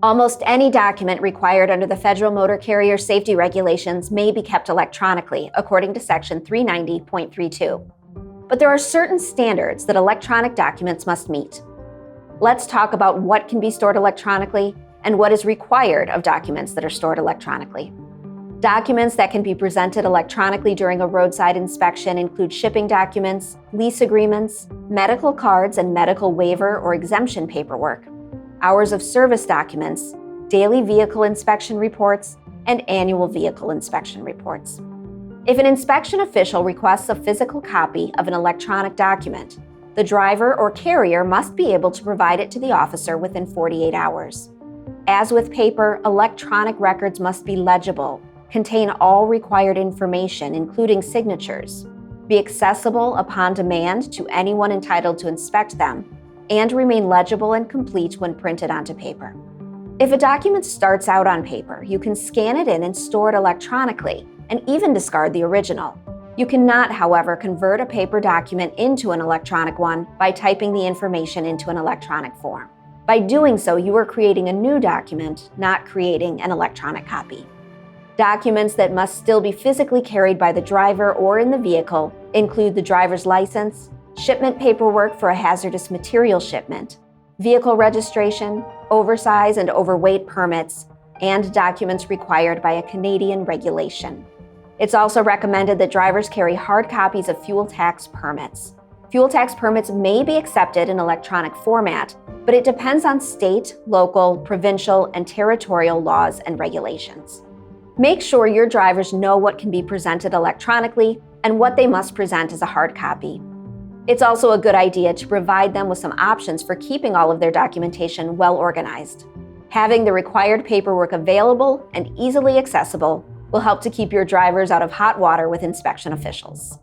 Almost any document required under the Federal Motor Carrier Safety Regulations may be kept electronically, according to Section 390.32. But there are certain standards that electronic documents must meet. Let's talk about what can be stored electronically and what is required of documents that are stored electronically. Documents that can be presented electronically during a roadside inspection include shipping documents, lease agreements, medical cards and medical waiver or exemption paperwork, hours of service documents, daily vehicle inspection reports, and annual vehicle inspection reports. If an inspection official requests a physical copy of an electronic document, the driver or carrier must be able to provide it to the officer within 48 hours. As with paper, electronic records must be legible, contain all required information, including signatures, be accessible upon demand to anyone entitled to inspect them, and remain legible and complete when printed onto paper. If a document starts out on paper, you can scan it in and store it electronically, and even discard the original. You cannot, however, convert a paper document into an electronic one by typing the information into an electronic form. By doing so, you are creating a new document, not creating an electronic copy. Documents that must still be physically carried by the driver or in the vehicle include the driver's license, shipment paperwork for a hazardous material shipment, vehicle registration, oversize and overweight permits, and documents required by a Canadian regulation. It's also recommended that drivers carry hard copies of fuel tax permits. Fuel tax permits may be accepted in electronic format, but it depends on state, local, provincial, and territorial laws and regulations. Make sure your drivers know what can be presented electronically and what they must present as a hard copy. It's also a good idea to provide them with some options for keeping all of their documentation well organized. Having the required paperwork available and easily accessible will help to keep your drivers out of hot water with inspection officials.